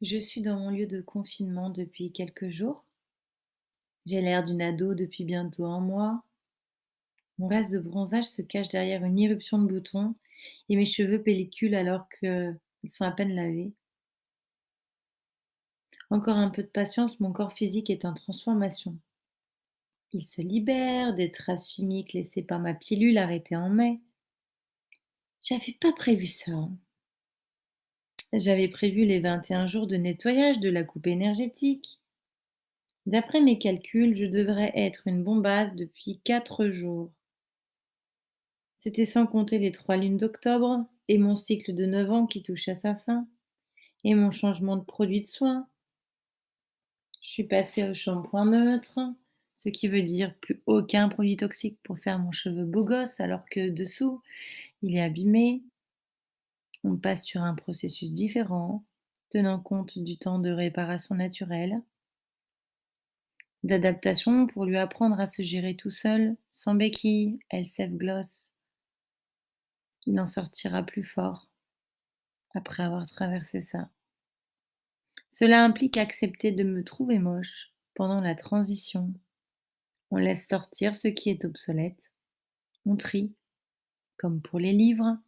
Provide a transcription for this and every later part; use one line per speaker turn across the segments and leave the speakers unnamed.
Je suis dans mon lieu de confinement depuis quelques jours. J'ai l'air d'une ado depuis bientôt un mois. Mon reste de bronzage se cache derrière une irruption de boutons et mes cheveux pelliculent alors qu'ils sont à peine lavés. Encore un peu de patience, mon corps physique est en transformation. Il se libère des traces chimiques laissées par ma pilule arrêtée en mai. J'avais pas prévu ça, hein. J'avais prévu les 21 jours de nettoyage de la coupe énergétique. D'après mes calculs, je devrais être une bombasse depuis 4 jours. C'était sans compter les 3 lunes d'octobre et mon cycle de 9 ans qui touche à sa fin et mon changement de produit de soin. Je suis passée au shampoing neutre, ce qui veut dire plus aucun produit toxique pour faire mon cheveu beau gosse alors que dessous, il est abîmé. On passe sur un processus différent, tenant compte du temps de réparation naturelle, d'adaptation pour lui apprendre à se gérer tout seul, sans béquille, Elseve Gloss. Il en sortira plus fort après avoir traversé ça. Cela implique accepter de me trouver moche pendant la transition. On laisse sortir ce qui est obsolète. On trie, comme pour les livres,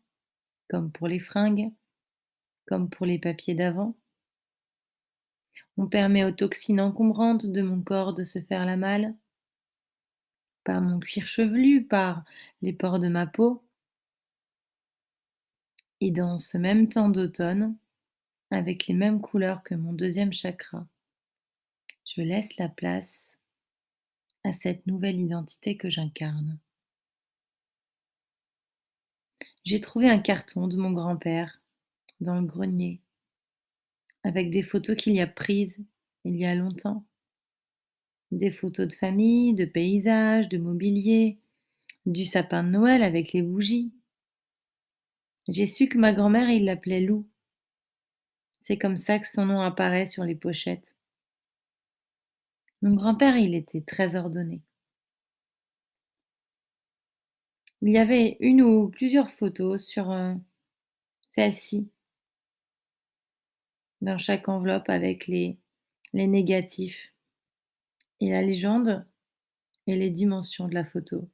comme pour les fringues, comme pour les papiers d'avant. On permet aux toxines encombrantes de mon corps de se faire la malle, par mon cuir chevelu, par les pores de ma peau. Et dans ce même temps d'automne, avec les mêmes couleurs que mon deuxième chakra, je laisse la place à cette nouvelle identité que j'incarne. J'ai trouvé un carton de mon grand-père dans le grenier, avec des photos qu'il y a prises il y a longtemps. Des photos de famille, de paysages, de mobilier, du sapin de Noël avec les bougies. J'ai su que ma grand-mère, il l'appelait Lou. C'est comme ça que son nom apparaît sur les pochettes. Mon grand-père, il était très ordonné. Il y avait une ou plusieurs photos sur celle-ci, dans chaque enveloppe avec les négatifs et la légende et les dimensions de la photo.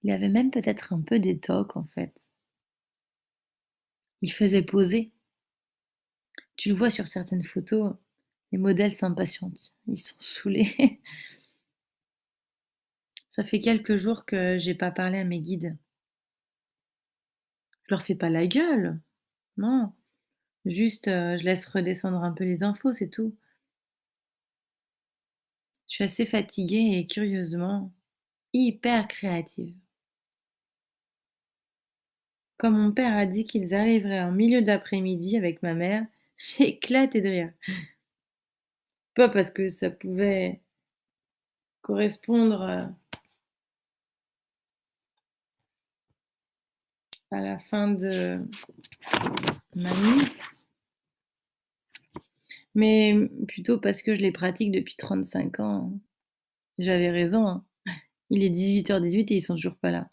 Il avait même peut-être un peu d'étoque en fait. Il faisait poser. Tu le vois sur certaines photos, les modèles s'impatientent, ils sont saoulés. Ça fait quelques jours que j'ai pas parlé à mes guides. Je leur fais pas la gueule, non, juste, je laisse redescendre un peu les infos, c'est tout. Je suis assez fatiguée et curieusement hyper créative. Quand mon père a dit qu'ils arriveraient en milieu d'après-midi avec ma mère, j'ai éclaté de rire. Pas parce que ça pouvait correspondre, à la fin de ma nuit, mais plutôt parce que je les pratique depuis 35 ans. J'avais raison, hein. Il est 18h18 et ils sont toujours pas là.